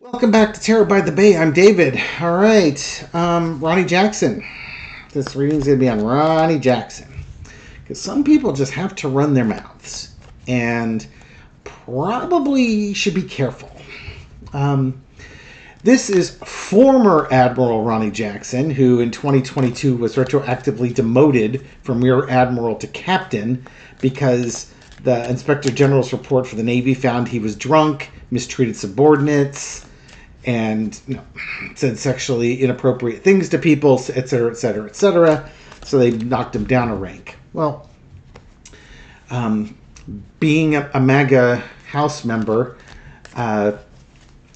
Welcome back to Terror by the Bay. I'm David. All right, Ronny Jackson. This reading's going to be on Ronny Jackson. Because some people just have to run their mouths. And probably should be careful. This is former Admiral Ronny Jackson, who in 2022 was retroactively demoted from Rear Admiral to Captain because the Inspector General's report for the Navy found he was drunk, mistreated subordinates, and said sexually inappropriate things to people, etc., etc., etc. So they knocked him down a rank. Well, being a MAGA House member,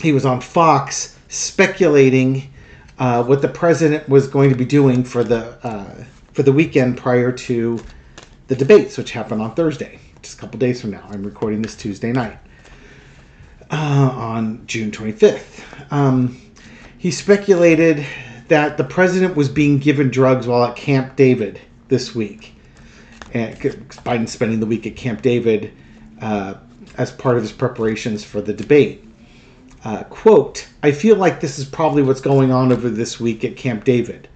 he was on Fox speculating what the president was going to be doing for the weekend prior to the debates, which happen on Thursday, just a couple days from now. I'm recording this Tuesday night. On June 25th. He speculated that the president was being given drugs while at Camp David this week. And Biden's spending the week at Camp David as part of his preparations for the debate. Quote, I feel like this is probably what's going on over this week at Camp David.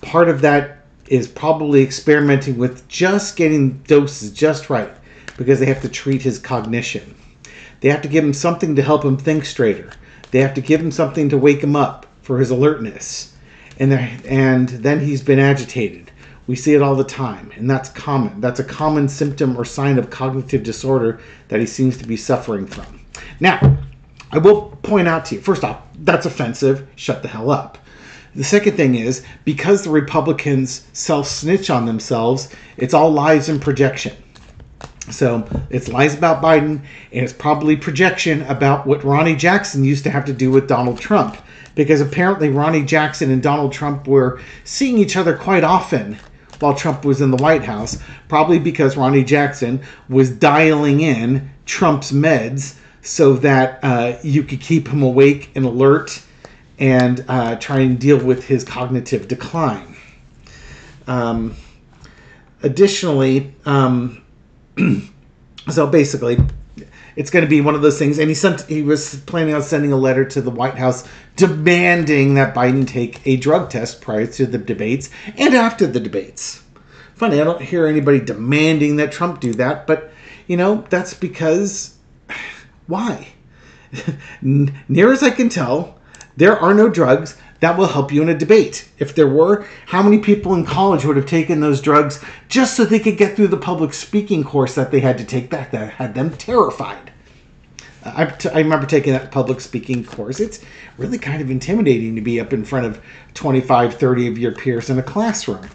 Part of that is probably experimenting with just getting doses just right because they have to treat his cognition. They have to give him something to help him think straighter. They have to give him something to wake him up for his alertness. And then he's been agitated. We see it all the time, and that's common. That's a common symptom or sign of cognitive disorder that he seems to be suffering from. Now, I will point out to you, first off, that's offensive. Shut the hell up. The second thing is, because the Republicans self-snitch on themselves, it's all lies and projection. So it's lies about Biden, and it's probably projection about what Ronny Jackson used to have to do with Donald Trump. Because apparently Ronny Jackson and Donald Trump were seeing each other quite often while Trump was in the White House. Probably because Ronny Jackson was dialing in Trump's meds so that you could keep him awake and alert and try and deal with his cognitive decline. Additionally, so basically, it's going to be one of those things. And he was planning on sending a letter to the White House demanding that Biden take a drug test prior to the debates and after the debates. Funny, I don't hear anybody demanding that Trump do that, but that's because why? Near as I can tell, there are no drugs that will help you in a debate. If there were, how many people in college would have taken those drugs just so they could get through the public speaking course that they had to take back that had them terrified? I remember taking that public speaking course. It's really kind of intimidating to be up in front of 25, 30 of your peers in a classroom.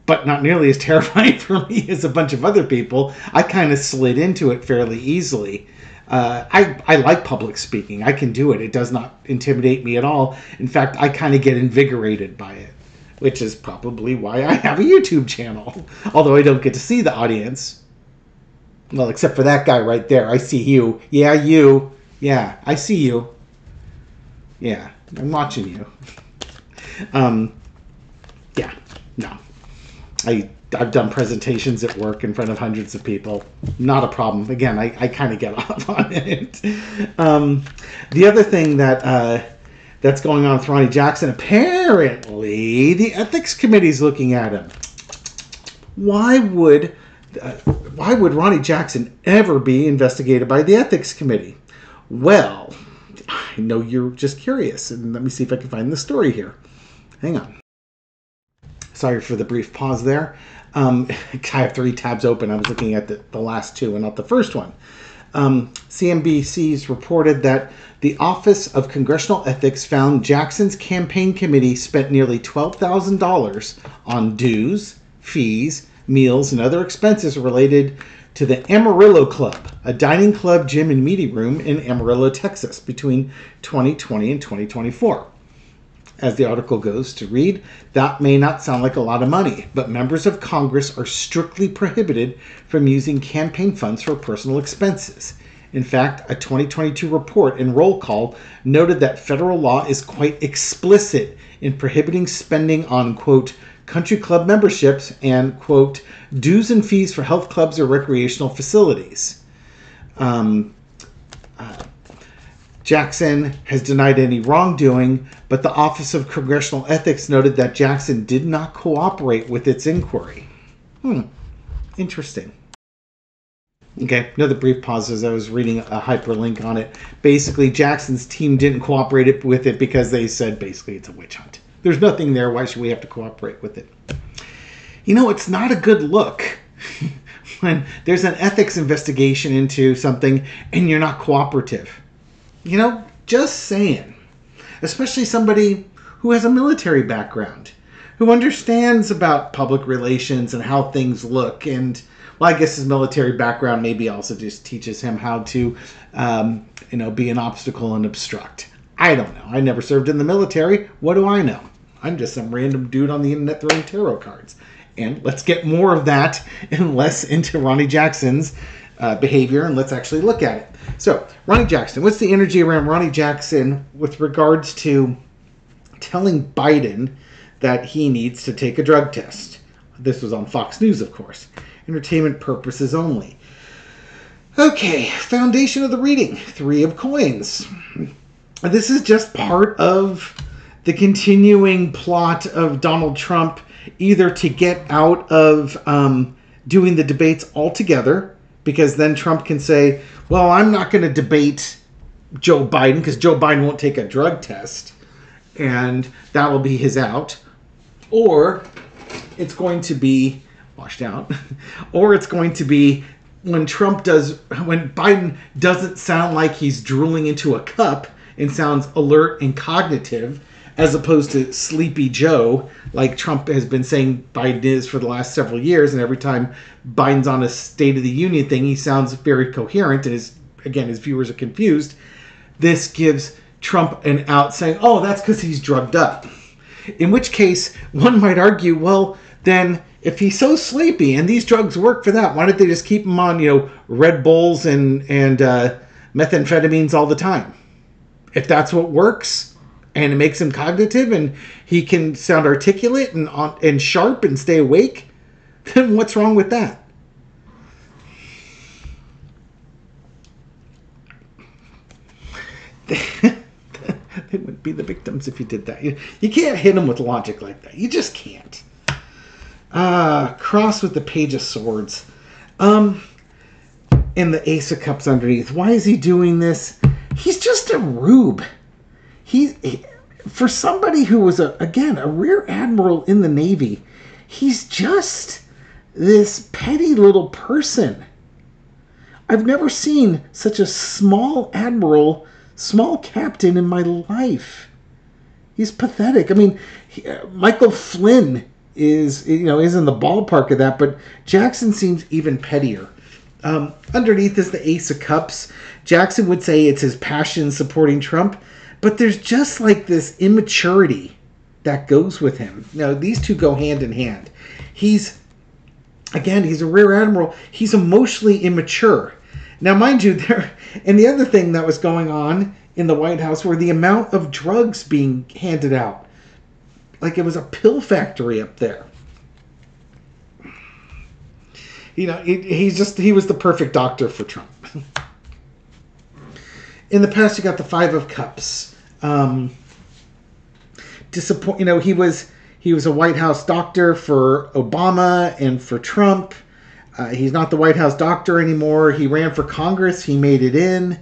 But not nearly as terrifying for me as a bunch of other people. I kind of slid into it fairly easily. I like public speaking. I can do it. It does not intimidate me at all. In fact, I kind of get invigorated by it, which is probably why I have a YouTube channel. Although I don't get to see the audience. Well, except for that guy right there. I see you. Yeah, you. Yeah, I see you. Yeah, I'm watching you. Yeah, no. I've done presentations at work in front of hundreds of people. Not a problem. Again, I kind of get off on it. The other thing that's going on with Ronny Jackson, apparently the ethics committee is looking at him. Why would Ronny Jackson ever be investigated by the ethics committee? Well, I know you're just curious, and let me see if I can find the story here. Hang on. Sorry for the brief pause there. I have 3 tabs open. I was looking at the last 2 and not the first one. CNBC's reported that the Office of Congressional Ethics found Jackson's campaign committee spent nearly $12,000 on dues, fees, meals, and other expenses related to the Amarillo Club, a dining club, gym, and meeting room in Amarillo, Texas, between 2020 and 2024. As the article goes to read, that may not sound like a lot of money, but members of Congress are strictly prohibited from using campaign funds for personal expenses. In fact, a 2022 report and roll call noted that federal law is quite explicit in prohibiting spending on, quote, country club memberships and, quote, dues and fees for health clubs or recreational facilities. Jackson has denied any wrongdoing, but the Office of Congressional Ethics noted that Jackson did not cooperate with its inquiry. Interesting. Okay, another brief pause as I was reading a hyperlink on it. Basically, Jackson's team didn't cooperate with it because they said basically it's a witch hunt. There's nothing there. Why should we have to cooperate with it? You know, it's not a good look when there's an ethics investigation into something and you're not cooperative. You know, just saying. Especially somebody who has a military background, who understands about public relations and how things look. And, well, I guess his military background maybe also just teaches him how to, be an obstacle and obstruct. I don't know. I never served in the military. What do I know? I'm just some random dude on the internet throwing tarot cards. And let's get more of that and less into Ronny Jackson's behavior, and let's actually look at it. So, Ronny Jackson, what's the energy around Ronny Jackson with regards to telling Biden that he needs to take a drug test? This was on Fox News, of course. Entertainment purposes only. Okay, foundation of the reading, 3 of coins. This is just part of the continuing plot of Donald Trump either to get out of doing the debates altogether, because then Trump can say, well, I'm not going to debate Joe Biden because Joe Biden won't take a drug test, and that will be his out. Or it's going to be washed out. Or it's going to be when Biden doesn't sound like he's drooling into a cup and sounds alert and cognitive, as opposed to Sleepy Joe, like Trump has been saying Biden is for the last several years. And every time Biden's on a State of the Union thing, he sounds very coherent, and his viewers are confused. This gives Trump an out, saying, oh, that's because he's drugged up. In which case, one might argue, well, then if he's so sleepy and these drugs work for that, why don't they just keep him on, Red Bulls and methamphetamines all the time? If that's what works, and it makes him cognitive, and he can sound articulate and sharp and stay awake, then what's wrong with that? They would be the victims if you did that. You can't hit them with logic like that. You just can't. Cross with the Page of Swords. And the Ace of Cups underneath. Why is he doing this? He's just a rube. For somebody who was a rear admiral in the Navy, he's just this petty little person. I've never seen such a small admiral, small captain in my life. He's pathetic. I mean, Michael Flynn is in the ballpark of that, but Jackson seems even pettier. Underneath is the Ace of Cups. Jackson would say it's his passion supporting Trump, but there's just like this immaturity that goes with him. These two go hand in hand. He's a rear admiral. He's emotionally immature. Now, mind you, and the other thing that was going on in the White House were the amount of drugs being handed out. Like it was a pill factory up there. He was the perfect doctor for Trump. In the past, you got the 5 of Cups. He was a White House doctor for Obama and for Trump. He's not the White House doctor anymore. He ran for Congress. He made it in.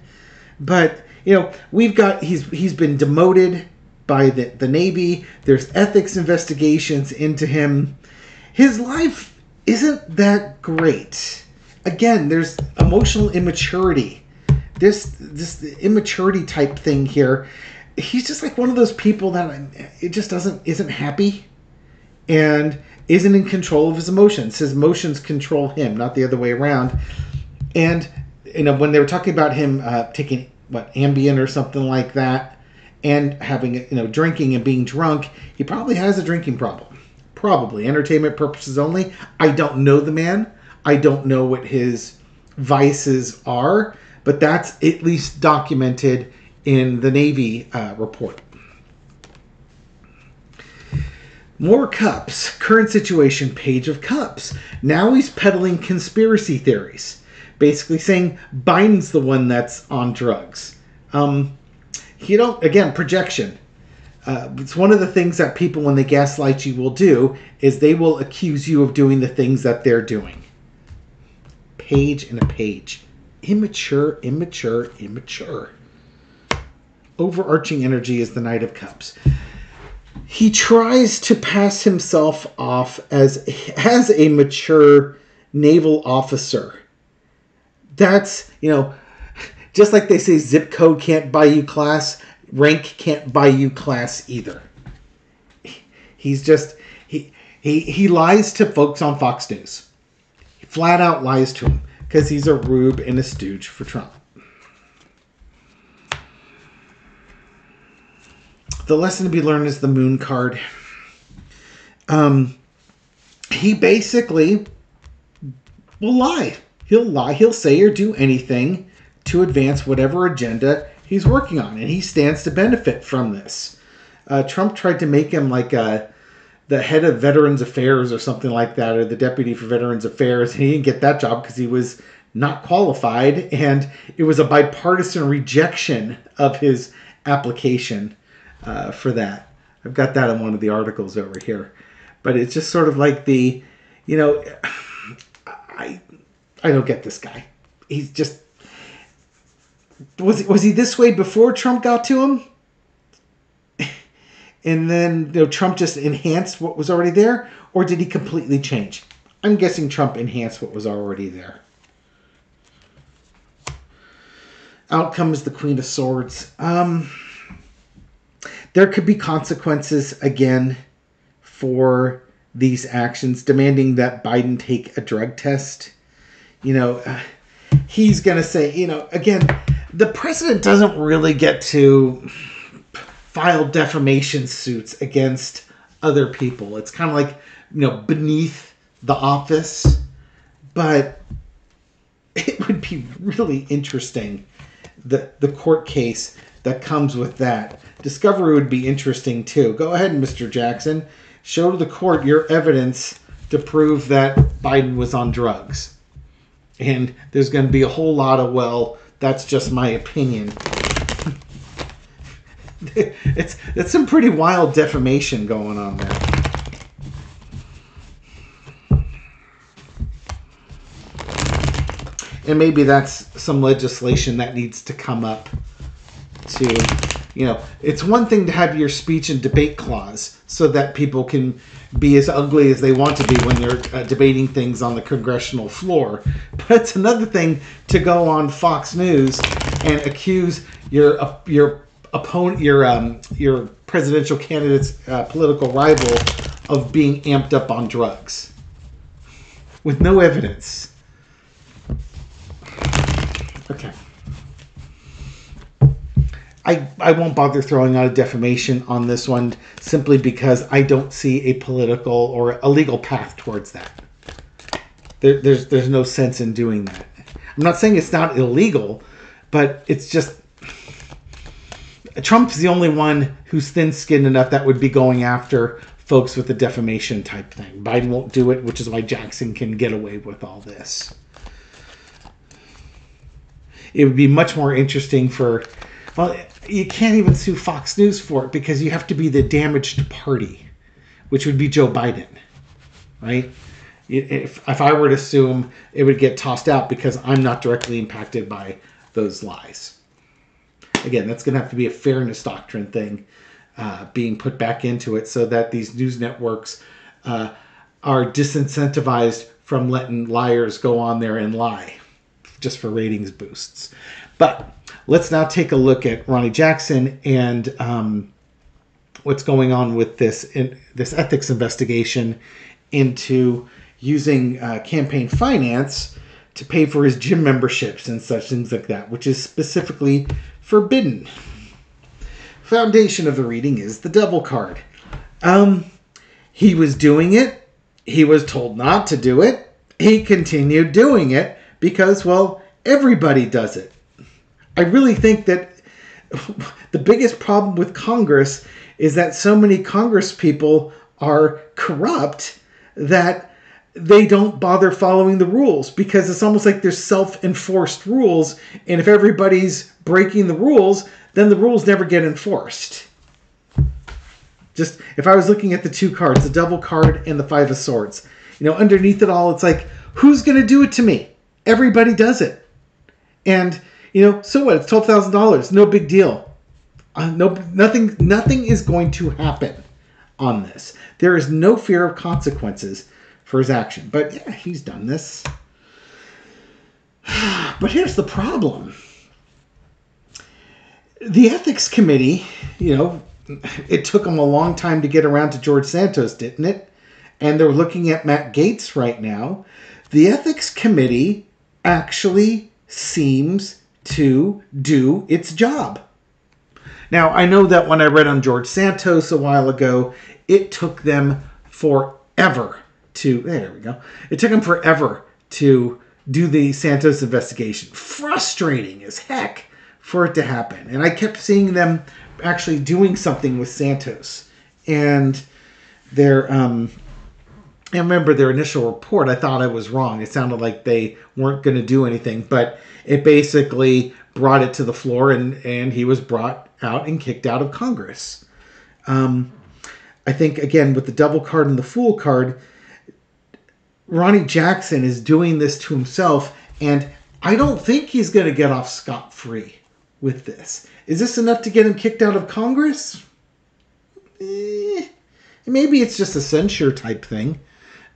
But, he's been demoted by the Navy. There's ethics investigations into him. His life isn't that great. Again, there's emotional immaturity. This immaturity type thing here. He's just like one of those people that isn't happy and isn't in control of his emotions. His emotions control him, not the other way around. And when they were talking about him taking Ambien or something like that, and having drinking and being drunk, he probably has a drinking problem. Probably entertainment purposes only. I don't know the man. I don't know what his vices are, but that's at least documented in the Navy report. More cups. Current situation, Page of Cups. Now he's peddling conspiracy theories. Basically saying Biden's the one that's on drugs. You don't, again, projection. It's one of the things that people, when they gaslight you, will do, is they will accuse you of doing the things that they're doing. Page and a page. Immature, immature, immature. Overarching energy is the Knight of Cups. He tries to pass himself off as a mature naval officer. That's, just like they say zip code can't buy you class, rank can't buy you class either. He's just, he lies to folks on Fox News. He flat out lies to them because he's a rube and a stooge for Trump. The lesson to be learned is the Moon card. He basically will lie. He'll lie. He'll say or do anything to advance whatever agenda he's working on. And he stands to benefit from this. Trump tried to make him like the head of Veterans Affairs or something like that, or the deputy for Veterans Affairs. And he didn't get that job because he was not qualified. And it was a bipartisan rejection of his application for that. I've got that in one of the articles over here. But it's just sort of like the, I don't get this guy. He's just, was he this way before Trump got to him? And then Trump just enhanced what was already there? Or did he completely change? I'm guessing Trump enhanced what was already there. Out comes the Queen of Swords. There could be consequences, again, for these actions, demanding that Biden take a drug test. He's going to say, again, the president doesn't really get to file defamation suits against other people. It's kind of like, beneath the office. But it would be really interesting, the court case that comes with that. Discovery would be interesting too. Go ahead, Mr. Jackson. Show the court your evidence to prove that Biden was on drugs. And there's going to be a whole lot of, well, that's just my opinion. It's some pretty wild defamation going on there. And maybe that's some legislation that needs to come up to, it's one thing to have your speech and debate clause so that people can be as ugly as they want to be when they're debating things on the congressional floor. But it's another thing to go on Fox News and accuse your opponent, your presidential candidate's political rival of being amped up on drugs with no evidence. Okay. I won't bother throwing out a defamation on this one simply because I don't see a political or a legal path towards that. There's no sense in doing that. I'm not saying it's not illegal, but it's just Trump's the only one who's thin-skinned enough that would be going after folks with the defamation type thing. Biden won't do it, which is why Jackson can get away with all this. It would be much more interesting for, well, you can't even sue Fox News for it because you have to be the damaged party, which would be Joe Biden, right? If I were to sue him, it would get tossed out because I'm not directly impacted by those lies. Again, that's going to have to be a fairness doctrine thing being put back into it so that these news networks are disincentivized from letting liars go on there and lie just for ratings boosts. But let's now take a look at Ronny Jackson and what's going on with this ethics investigation into using campaign finance to pay for his gym memberships and such things like that, which is specifically forbidden. Foundation of the reading is the Devil card. He was doing it. He was told not to do it. He continued doing it because, well, everybody does it. I really think that the biggest problem with Congress is that so many Congress people are corrupt that they don't bother following the rules because it's almost like there's self-enforced rules. And if everybody's breaking the rules, then the rules never get enforced. Just if I was looking at the two cards, the Devil card and the Five of Swords, underneath it all, it's like, who's going to do it to me? Everybody does it. And, so what? It's $12,000. No big deal. Nothing is going to happen on this. There is no fear of consequences for his action. But yeah, he's done this. But here's the problem. The ethics committee, it took them a long time to get around to George Santos, didn't it? And they're looking at Matt Gaetz right now. The ethics committee actually seems to do its job. Now, I know that when I read on George Santos a while ago, it took them forever to... There we go. It took them forever to do the Santos investigation. Frustrating as heck for it to happen. And I kept seeing them actually doing something with Santos. And I remember their initial report, I thought I was wrong. It sounded like they weren't going to do anything. But it basically brought it to the floor, and he was brought out and kicked out of Congress. I think, again, with the Devil card and the Fool card, Ronny Jackson is doing this to himself, and I don't think he's going to get off scot-free with this. Is this enough to get him kicked out of Congress? Maybe it's just a censure type thing,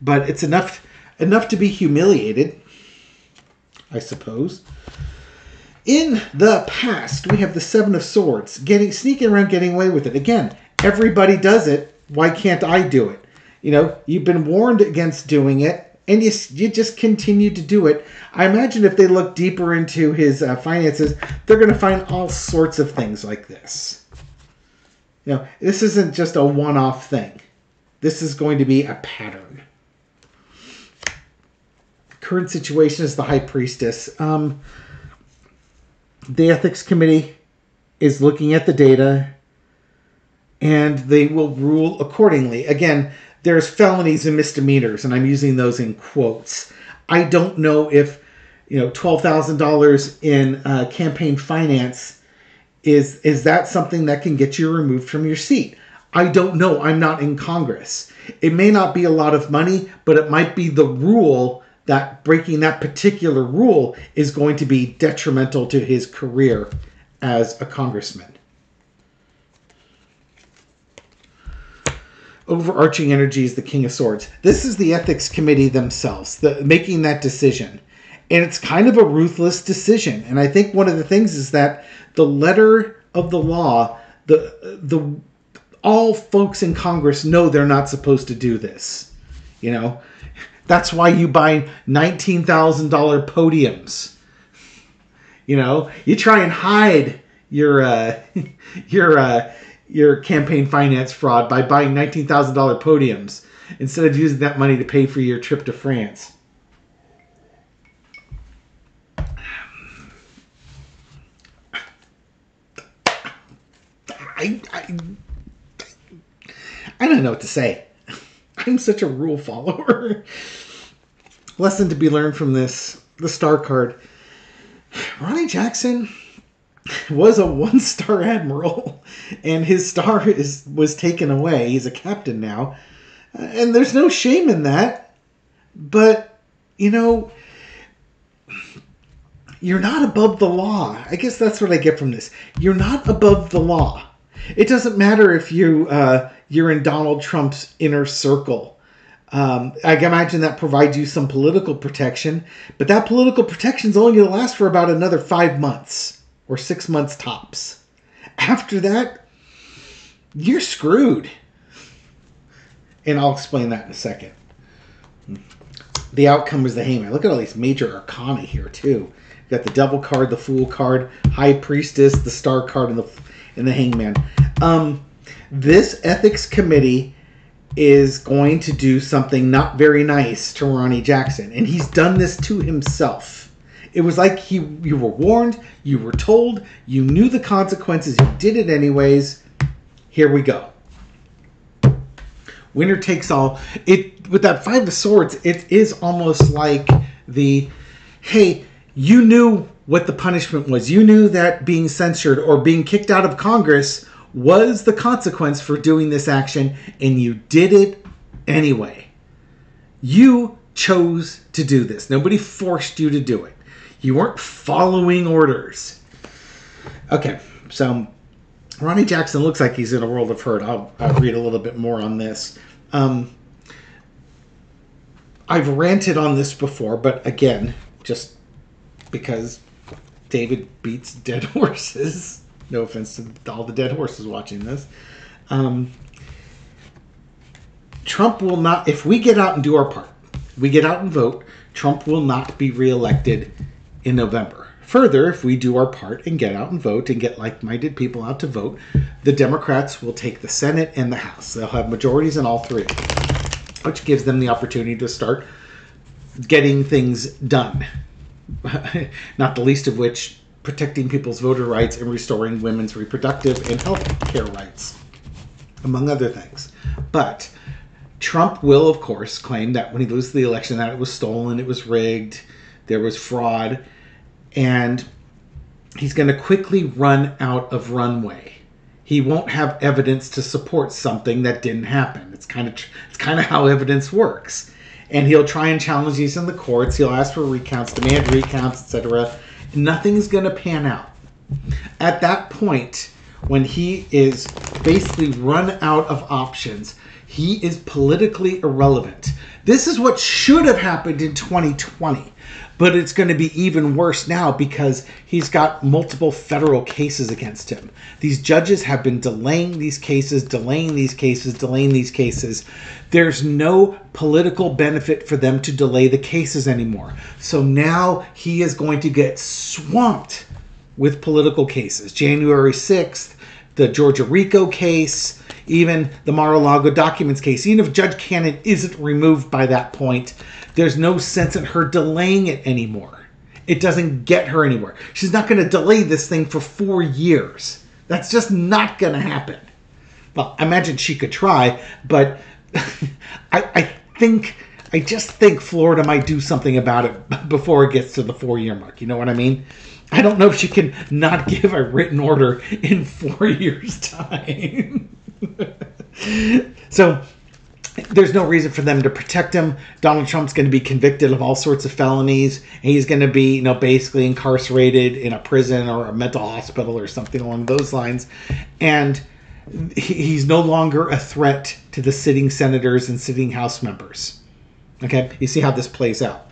but it's enough to be humiliated, I suppose. In the past, we have the Seven of Swords, sneaking around, getting away with it. Again, everybody does it. Why can't I do it? You've been warned against doing it, and you just continue to do it. I imagine if they look deeper into his finances, they're going to find all sorts of things like this. This isn't just a one-off thing. This is going to be a pattern. Current situation is the High Priestess. The Ethics Committee is looking at the data, and they will rule accordingly. Again, there's felonies and misdemeanors, and I'm using those in quotes. I don't know if $12,000 in campaign finance is that something that can get you removed from your seat. I don't know. I'm not in Congress. It may not be a lot of money, but it might be the rule that breaking that particular rule is going to be detrimental to his career as a congressman. Overarching energy is the King of Swords. This is the Ethics Committee themselves making that decision. And it's kind of a ruthless decision. And I think one of the things is that the letter of the law, all folks in Congress know they're not supposed to do this. That's why you buy $19,000 podiums. You try and hide your campaign finance fraud by buying $19,000 podiums instead of using that money to pay for your trip to France. I don't know what to say. I'm such a rule follower. Lesson to be learned from this, the star card. Ronny Jackson was a 1-star admiral, and his star was taken away. He's a captain now. And there's no shame in that. But, you're not above the law. I guess that's what I get from this. You're not above the law. It doesn't matter if you're in Donald Trump's inner circle. I imagine that provides you some political protection, but that political protection is only going to last for about another 5 months or 6 months tops. After that, you're screwed. And I'll explain that in a second. The outcome is the Hangman. Look at all these major arcana here, too. You've got the Devil card, the Fool card, High Priestess, the Star card, and the Hangman. This Ethics Committee is going to do something not very nice to Ronny Jackson. And he's done this to himself. It was like you were warned, you were told, you knew the consequences, you did it anyways. Here we go. Winner takes all. It with that Five of Swords, it is almost like the, hey, you knew what the punishment was. You knew that being censured or being kicked out of Congress was the consequence for doing this action, and you did it anyway. You chose to do this. Nobody forced you to do it. You weren't following orders. Okay, so Ronny Jackson looks like he's in a world of hurt. I'll read a little bit more on this. I've ranted on this before, but again, just because David beats dead horses. No offense to all the dead horses watching this. Trump will not, if we get out and do our part, we get out and vote, Trump will not be reelected in November. Further, if we do our part and get out and vote and get like-minded people out to vote, the Democrats will take the Senate and the House. They'll have majorities in all three, which gives them the opportunity to start getting things done. Not the least of which, protecting people's voter rights and restoring women's reproductive and health care rights, among other things. But Trump will, of course, claim that when he loses the election that it was stolen, it was rigged, there was fraud, and he's going to quickly run out of runway. He won't have evidence to support something that didn't happen. It's kind of how evidence works. And he'll try and challenge these in the courts. He'll ask for recounts, demand recounts, etc. Nothing's going to pan out. At that point, when he is basically run out of options, he is politically irrelevant. This is what should have happened in 2020, but it's going to be even worse now because he's got multiple federal cases against him. These judges have been delaying these cases. There's no political benefit for them to delay the cases anymore. So now he is going to get swamped with political cases. January 6th, the Georgia RICO case, even the Mar-a-Lago documents case. Even if Judge Cannon isn't removed by that point, there's no sense in her delaying it anymore. It doesn't get her anywhere. She's not going to delay this thing for 4 years. That's just not going to happen. Well, I imagine she could try, but I just think Florida might do something about it before it gets to the 4-year mark. You know what I mean? I don't know if she can not give a written order in 4 years' time. So there's no reason for them to protect him. Donald Trump's going to be convicted of all sorts of felonies. And he's going to be, basically incarcerated in a prison or a mental hospital or something along those lines. And he's no longer a threat to the sitting senators and sitting House members. Okay, you see how this plays out.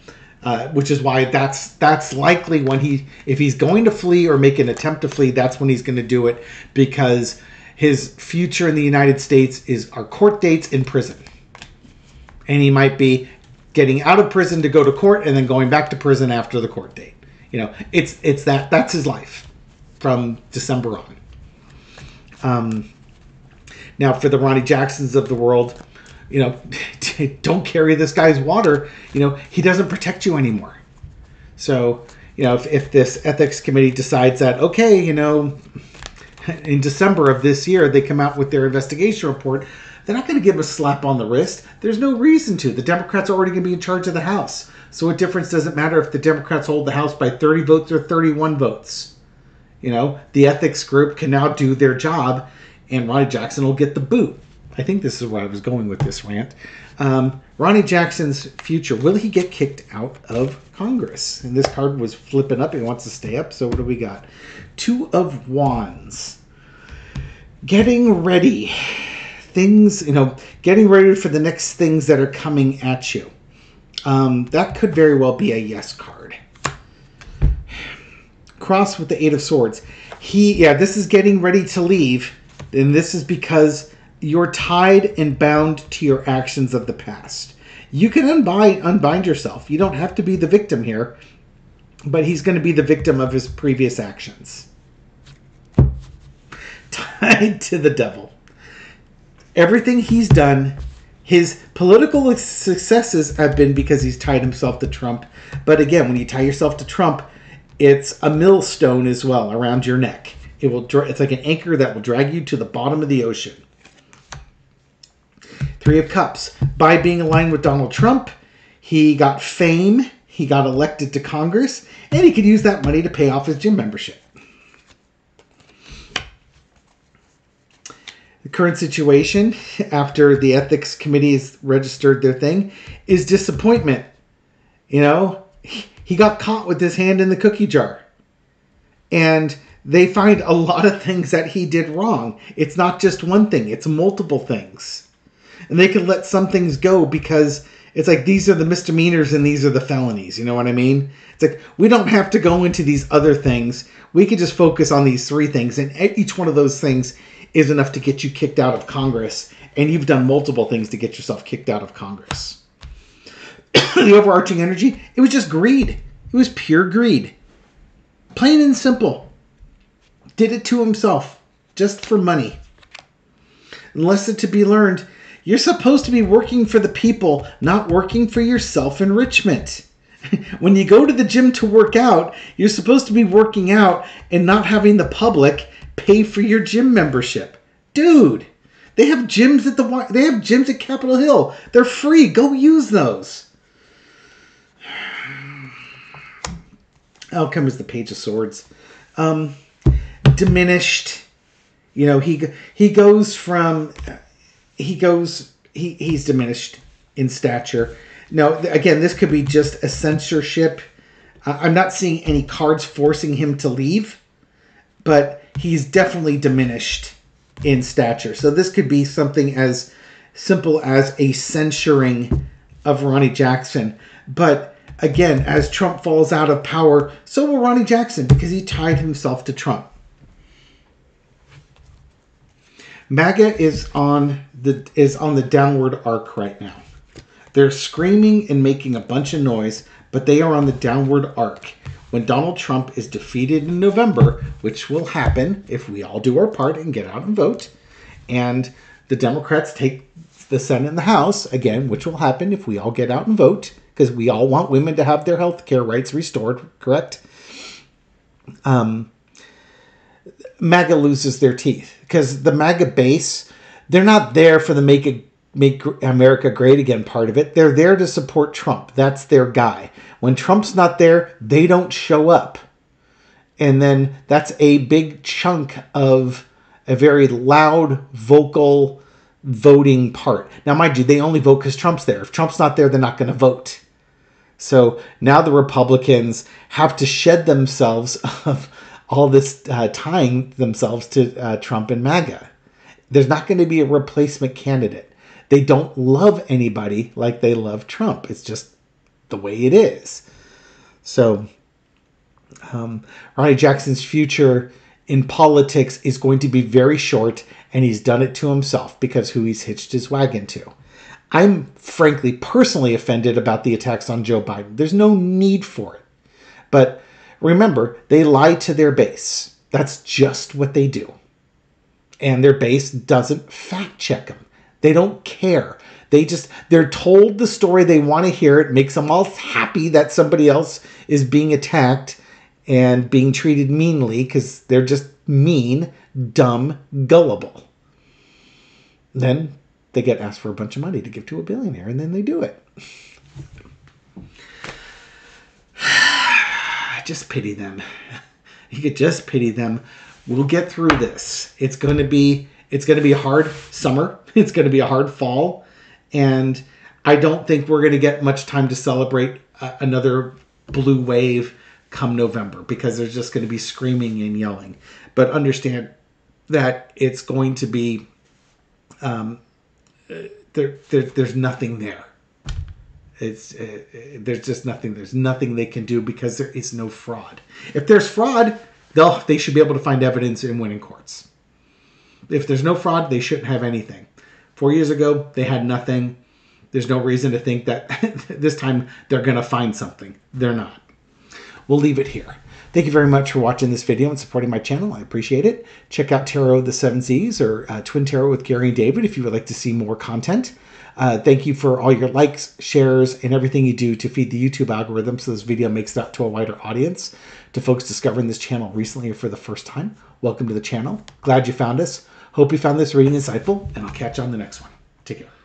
Which is why that's likely when if he's going to flee or make an attempt to flee, that's when he's going to do it, because his future in the United States are court dates in prison. And he might be getting out of prison to go to court and then going back to prison after the court date. That's his life from December on. Now for the Ronny Jacksons of the world, don't carry this guy's water. He doesn't protect you anymore. So, if this ethics committee decides that, okay, in December of this year, they come out with their investigation report, they're not going to give a slap on the wrist. There's no reason to. The Democrats are already going to be in charge of the House. So what difference does it matter if the Democrats hold the House by 30 votes or 31 votes? The ethics group can now do their job, and Ronny Jackson will get the boot. I think this is where I was going with this rant. Ronny Jackson's future. Will he get kicked out of Congress? And this card was flipping up. He wants to stay up. So what do we got? 2 of Wands. Getting ready. Things, getting ready for the next things that are coming at you. That could very well be a yes card. Cross with the 8 of Swords. This is getting ready to leave. And this is because you're tied and bound to your actions of the past. You can unbind yourself. You don't have to be the victim here, but he's going to be the victim of his previous actions. Tied to the devil. Everything he's done, his political successes have been because he's tied himself to Trump. But again, when you tie yourself to Trump, it's a millstone as well around your neck. It's like an anchor that will drag you to the bottom of the ocean. 3 Three of Cups. By being aligned with Donald Trump, he got fame, he got elected to Congress, and he could use that money to pay off his gym membership. The current situation, after the ethics committee has registered their thing, is disappointment. You know, he got caught with his hand in the cookie jar. And they find a lot of things that he did wrong. It's not just one thing, it's multiple things. And they can let some things go because it's like these are the misdemeanors and these are the felonies. You know what I mean? It's like we don't have to go into these other things. We can just focus on these three things. And each one of those things is enough to get you kicked out of Congress. And you've done multiple things to get yourself kicked out of Congress. The overarching energy, it was just greed. It was pure greed. Plain and simple. Did it to himself. Just for money. And lesson to be learned, you're supposed to be working for the people, not working for your self-enrichment. When you go to the gym to work out, you're supposed to be working out and not having the public pay for your gym membership. Dude, they have gyms at Capitol Hill. They're free. Go use those. Outcome is the Page of Swords. Diminished. You know, he's diminished in stature. Now, again, this could be just a censorship. I'm not seeing any cards forcing him to leave, but he's definitely diminished in stature. So this could be something as simple as a censoring of Ronny Jackson. But again, as Trump falls out of power, so will Ronny Jackson because he tied himself to Trump. MAGA is on the downward arc right now. They're screaming and making a bunch of noise, but they are on the downward arc. When Donald Trump is defeated in November, which will happen if we all do our part and get out and vote, and the Democrats take the Senate and the House, again, which will happen if we all get out and vote, because we all want women to have their health care rights restored, correct? MAGA loses their teeth because the MAGA base, they're not there for the make America great again part of it. They're there to support Trump. That's their guy. When Trump's not there, they don't show up. And then that's a big chunk of a very loud, vocal voting part. Now, mind you, they only vote because Trump's there. If Trump's not there, they're not going to vote. So now the Republicans have to shed themselves of all this tying themselves to Trump and MAGA. There's not going to be a replacement candidate. They don't love anybody like they love Trump. It's just the way it is. So Ronny Jackson's future in politics is going to be very short, and he's done it to himself because who he's hitched his wagon to. I'm frankly, personally offended about the attacks on Joe Biden. There's no need for it. But remember, they lie to their base. That's just what they do. And their base doesn't fact check them. They don't care. They're told the story they want to hear. It makes them all happy that somebody else is being attacked and being treated meanly because they're just mean, dumb, gullible. Then they get asked for a bunch of money to give to a billionaire, and then they do it. Just pity them. You could just pity them. We'll get through this. It's going to be a hard summer. It's going to be a hard fall. And I don't think we're going to get much time to celebrate another blue wave come November because there's just going to be screaming and yelling. But understand that it's going to be, there's nothing there. There's just nothing. There's nothing they can do because there is no fraud. If there's fraud, they should be able to find evidence and win in courts. If there's no fraud, they shouldn't have anything. 4 years ago, they had nothing. There's no reason to think that this time they're going to find something. They're not. We'll leave it here. Thank you very much for watching this video and supporting my channel. I appreciate it. Check out Tarot of the Seven Seas or Twin Tarot with Gary and David if you would like to see more content. Thank you for all your likes, shares, and everything you do to feed the YouTube algorithm so this video makes it out to a wider audience. To folks discovering this channel recently or for the first time, welcome to the channel. Glad you found us. Hope you found this reading insightful, and I'll catch you on the next one. Take care.